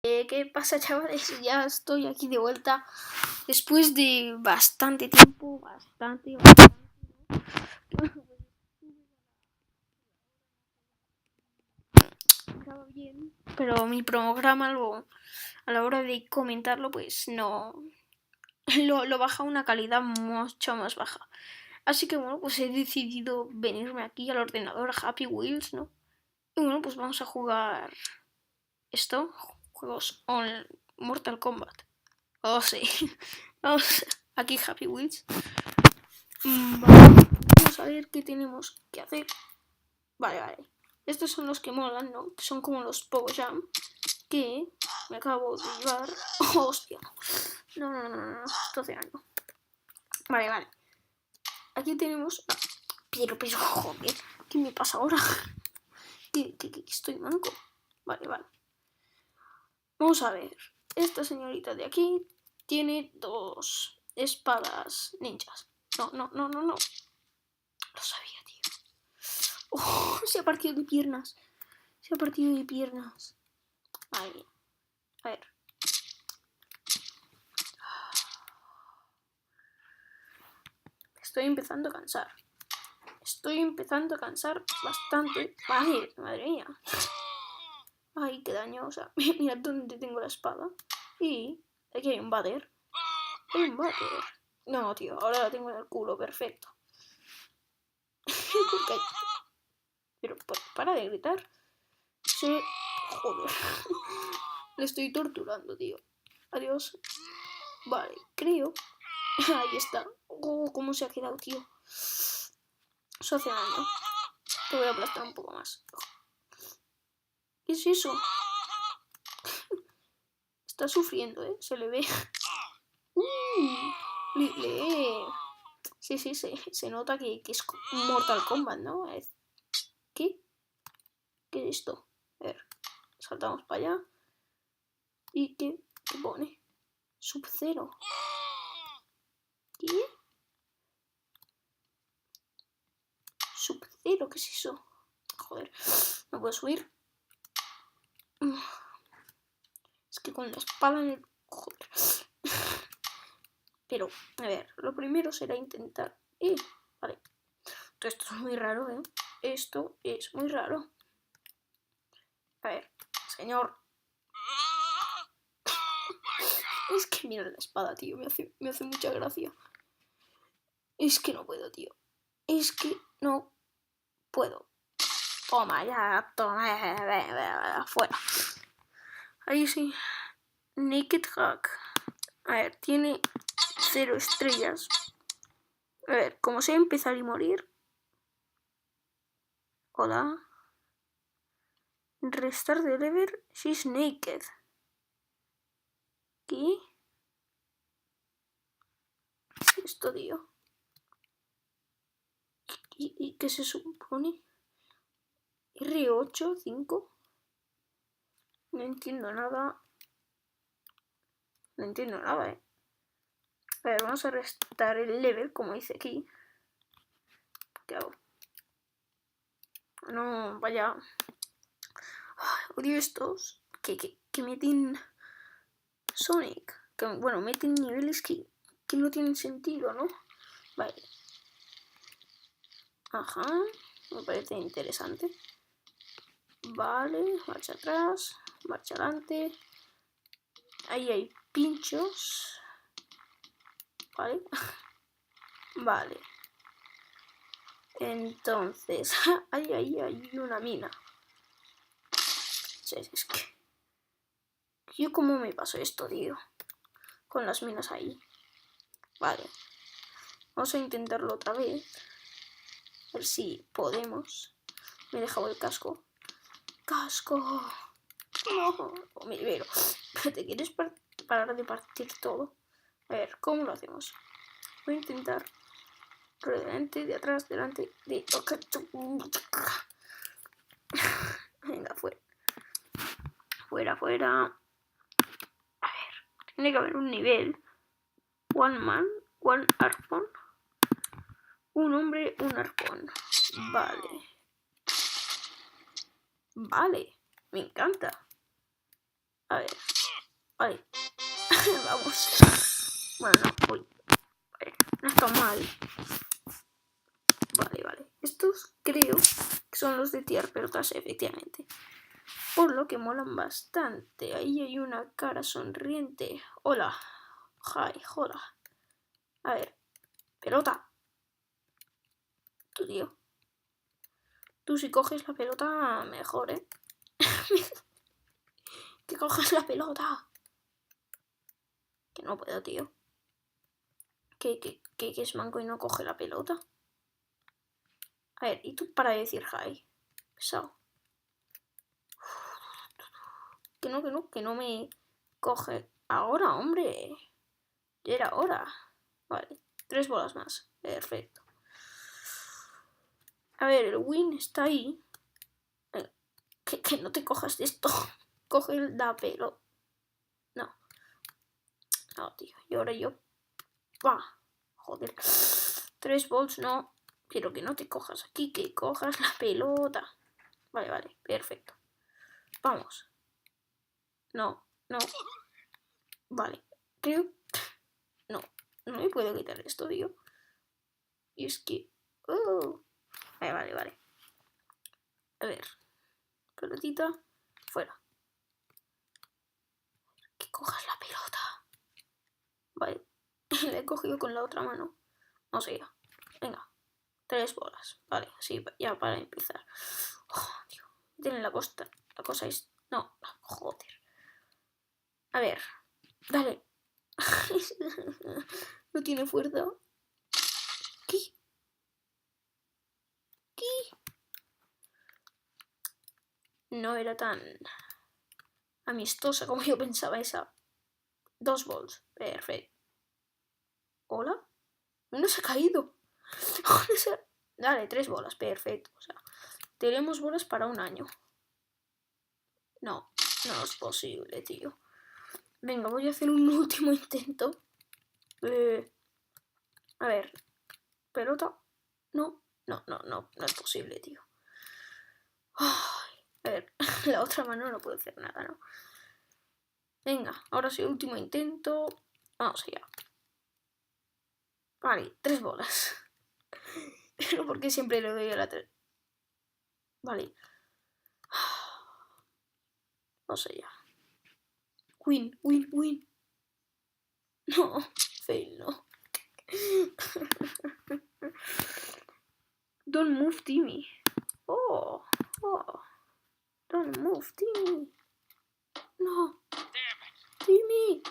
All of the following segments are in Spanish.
¿Qué pasa, chavales? Ya estoy aquí de vuelta después de bastante tiempo, bastante. Estaba bien, pero mi programa a la hora de comentarlo, pues no lo baja a una calidad mucho más baja. Así que bueno, pues he decidido venirme aquí al ordenador a Happy Wheels, ¿no? Y bueno, pues vamos a jugar juegos Mortal Kombat. Oh, sí. Vamos aquí Happy Wheels. Vamos a ver qué tenemos que hacer. Vale. Estos son los que molan, ¿no? Que son como los PogoJam. Que me acabo de llevar. Oh, hostia. No. Esto de algo. Vale. Aquí tenemos. Pero, joder. ¿Qué me pasa ahora? ¿Que estoy manco? Vale. Vamos a ver. Esta señorita de aquí tiene 2 espadas ninjas. No. Lo sabía, tío. Oh, se ha partido de piernas. Ahí. A ver. Estoy empezando a cansar bastante. Vale, madre mía. Ay, qué dañosa. Mira dónde tengo la espada. Y aquí hay un váter. No, tío, ahora la tengo en el culo, perfecto. Pero para de gritar. Joder. Le estoy torturando, tío. Adiós. Vale, creo. Ahí está. Oh, cómo se ha quedado, tío. Socionando. Te voy a aplastar un poco más. ¿Qué es eso? Está sufriendo, ¿eh? Se le ve. Sí, se nota que es Mortal Kombat, ¿no? ¿Qué? ¿Qué es esto? A ver, saltamos para allá. ¿Y qué pone? Sub-Zero. ¿Qué? Sub-Zero, ¿qué es eso? Joder, no puedo subir. Es que con la espada en el... Joder. Pero, a ver, lo primero será intentar... Vale. Esto es muy raro, ¿eh? Esto es muy raro. A ver, señor. Es que mira la espada, tío. Me hace mucha gracia. Es que no puedo, tío. Es que no puedo. Toma, ya, toma. Fuera. Ahí sí. Naked Hack. A ver, tiene 0 estrellas. A ver, como sé empezar y morir. Hola. Restart the level. She's naked. ¿Qué? ¿Qué es esto, tío? ¿Y qué se supone? R8, 5. No entiendo nada. ¿eh? A ver, vamos a restar el level, como dice aquí. ¿Qué hago? No, vaya. Ay, odio estos que meten Sonic. Que, bueno, meten niveles que no tienen sentido, ¿no? Vale. Ajá. Me parece interesante. Vale, marcha atrás, marcha adelante. Ahí hay pinchos. Vale. Vale. Entonces, ahí hay una mina. Es que... ¿Yo cómo me paso esto, tío? Con las minas ahí. Vale. Vamos a intentarlo otra vez. A ver si podemos. Me he dejado el casco. ¡Casco! No, me libero. ¿Te quieres parar de partir todo? A ver, ¿cómo lo hacemos? Voy a intentar. Por delante, de atrás, delante, de... Venga, fuera. A ver, tiene que haber un nivel. One man, one arpón. Un hombre, un arpón. Vale, me encanta. A ver, Vale. Vamos. Bueno, no. Uy. Vale. No está mal. Vale. Estos creo que son los de tirar pelotas, efectivamente. Por lo que molan bastante. Ahí hay una cara sonriente. Hola. Hi, hola. A ver. Pelota. Tu tío. Tú si coges la pelota, mejor, ¿eh? Que cojas la pelota. Que no puedo, tío. Que es manco y no coge la pelota. A ver, ¿y tú para decir hi? Pesado. Que no me coge. Ahora, hombre. Ya era hora. Vale, 3 bolas más. Perfecto. A ver, el win está ahí. Que no te cojas de esto. Coge la pelota. No. No, tío. Y ahora yo. ¡Pah! Joder. 3 volts, no. Quiero que no te cojas aquí, que cojas la pelota. Vale, perfecto. Vamos. No. Vale, creo... No me puedo quitar esto, tío. Y es que... Vale. A ver. Pelotita. Fuera. Que cojas la pelota. Vale. La he cogido con la otra mano. No sé ya. Venga. 3 bolas. Vale, así ya para empezar. Oh, tío. Tiene la costa. La cosa es... No, joder. A ver. Dale. No tiene fuerza. ¿Qué? No era tan amistosa como yo pensaba esa. 2 volts. Perfecto. ¿Hola? No se ha caído. Dale, 3 bolas. Perfecto. O sea, tenemos bolas para un año. No es posible, tío. Venga, voy a hacer un último intento. A ver. ¿Pelota? No es posible, tío. Ay, a ver, la otra mano no puede hacer nada, ¿no? Venga, ahora sí, último intento. Vamos allá. Vale, 3 bolas. Pero ¿por qué siempre le doy a la 3? Vale. Vamos allá. Win. No, fail, no. Don't move, Timmy. Oh. Don't move, Timmy. No. Timmy.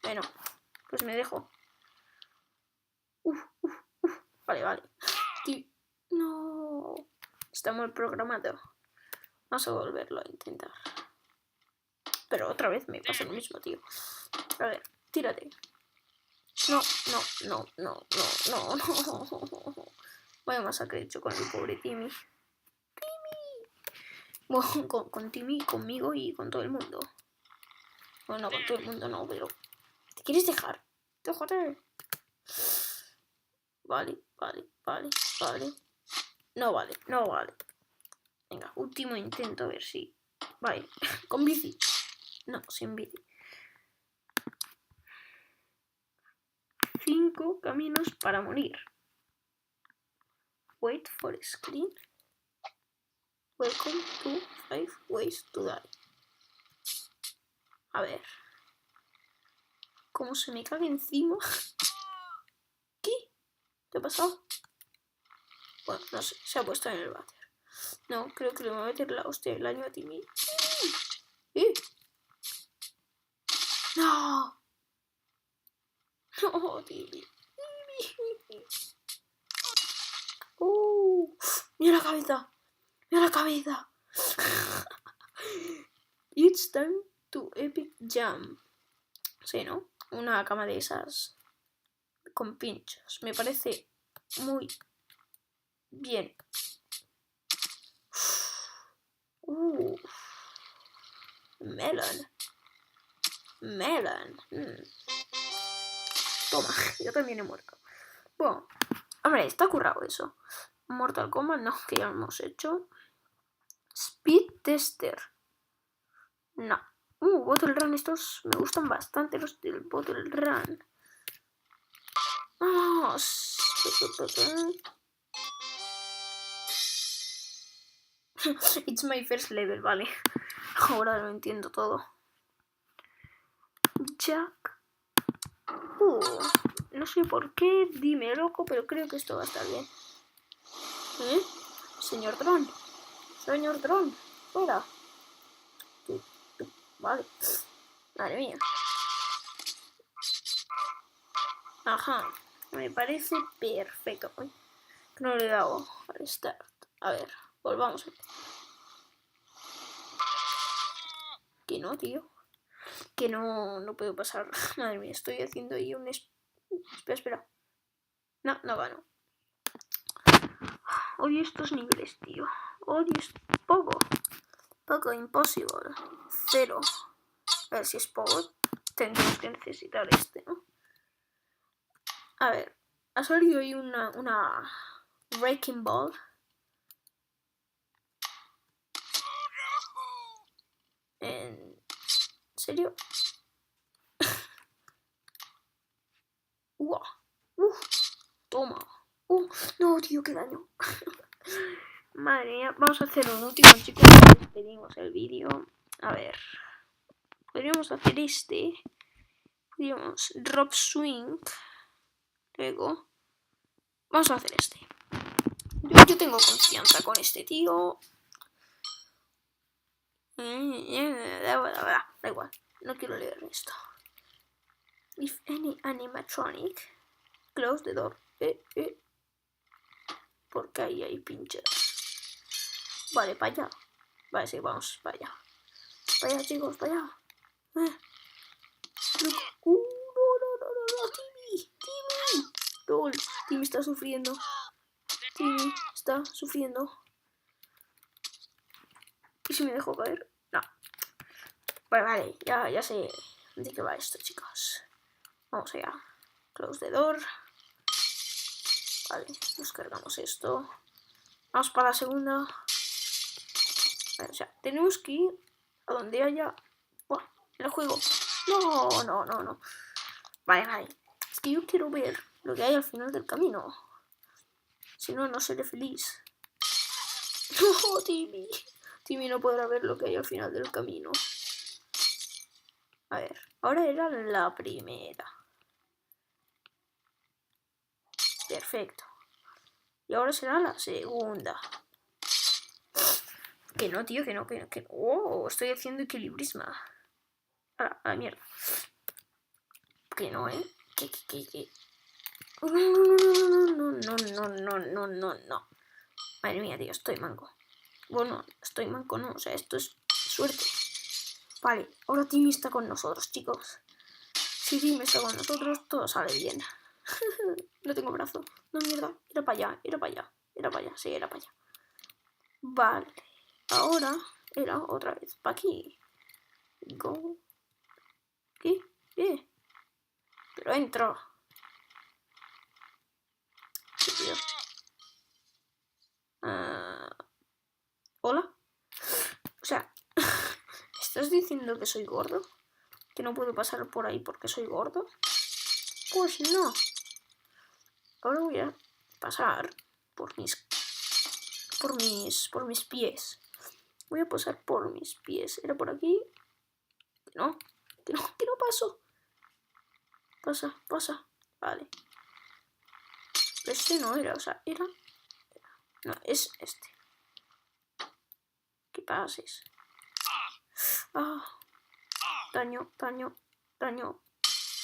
Bueno, pues me dejo. Vale. No. Está mal programado. Vamos a volverlo a intentar. Pero otra vez me pasa lo mismo, tío. A ver, tírate. No. Vaya masacre hecho con el pobre Timmy. Bueno, con Timmy, conmigo y con todo el mundo. Bueno, con todo el mundo no, pero... ¿Te quieres dejar? Déjate. Vale. No vale. Venga, último intento a ver si... Vale, con bici. No, sin bici. 5 caminos para morir. Wait for screen. Welcome to 5 ways to die. A ver. ¿Cómo se me cae encima? ¿Qué? ¿Qué ha pasado? Bueno, no sé, se ha puesto en el váter. No, creo que le voy a meter la hostia del año a Timmy. No, Timmy. Mira la cabeza. It's time to epic jump. Sí, ¿no? Una cama de esas con pinchos. Me parece muy bien. Melon. Toma, yo también he muerto. Bueno, hombre, está currado eso. Mortal Kombat, no, que ya lo hemos hecho. Speed Tester. No. Bottle Run, estos me gustan bastante, los del Bottle Run. Vamos. It's my first level, vale. Ahora lo entiendo todo. Jack. No sé por qué, dime loco, pero creo que esto va a estar bien. Señor Dron. Señor Dron. Fuera. Vale. Madre mía. Ajá. Me parece perfecto. No le he dado al start. A ver, volvamos. Que no, tío. Que no puedo pasar. Madre mía, estoy haciendo ahí un... Espera. No gano. Odio estos niveles, tío. Odio poco imposible. 0. A ver si es poco. Tendremos que necesitar este, ¿no? A ver. Ha salido ahí una Wrecking Ball. ¿En serio? Toma. No, tío, qué daño. Madre mía, vamos a hacer un último, chicos. Despedimos el vídeo. A ver. Podríamos hacer este. Podríamos Drop Swing. Luego. Vamos a hacer este. Yo tengo confianza con este tío. Da igual. No quiero leer esto. If any animatronic, close the door. Porque ahí hay pinches. Vale, para allá. Vale, sí, vamos para allá. Para allá, chicos, para allá. No, Timmy está sufriendo. Timmy está sufriendo. ¿Y si me dejo caer? No. Vale, ya sé de qué va esto, chicos. Vamos allá. Close the door. Vale, nos cargamos esto. Vamos para la segunda. Vale, o sea, tenemos que ir a donde haya... ¡Buah! El juego. No. Vale. Es que yo quiero ver lo que hay al final del camino. Si no, no seré feliz. No, Timmy. Timmy no podrá ver lo que hay al final del camino. A ver, ahora era la primera. Perfecto. Y ahora será la segunda. Que no, tío, que no. Oh, estoy haciendo equilibrismo. A la mierda. Que no, Que. No. Madre mía, tío, estoy manco. Bueno, estoy manco, no. O sea, esto es suerte. Vale, ahora Timmy está con nosotros, chicos. Si Timmy está con nosotros, todo sale bien. No tengo brazo. No, mierda. Era para allá. Sí, era para allá. Vale. Ahora era otra vez para aquí. Go. ¿Qué? Pero entro. ¿Qué, tío? ¿Hola? O sea, ¿estás diciendo que soy gordo? ¿Que no puedo pasar por ahí porque soy gordo? Pues no. Ahora voy a pasar por mis pies. Voy a pasar por mis pies. ¿Era por aquí? Que no paso. Pasa. Vale. Pero este no era, o sea, era... No, es este. Que pases. Daño.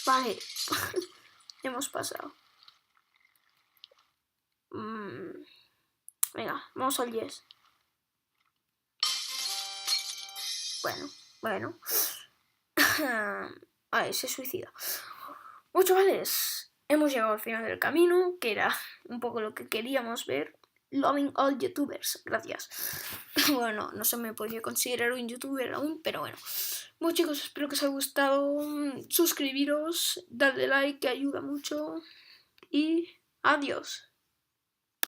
Vale. Hemos pasado. Venga, vamos al yes. Bueno. Ay, se suicida. Bueno, chavales, hemos llegado al final del camino, que era un poco lo que queríamos ver. Loving all YouTubers, gracias. Bueno, no se me podría considerar un YouTuber aún, pero bueno. Bueno, chicos, espero que os haya gustado. Suscribiros, dadle like, que ayuda mucho. Y adiós.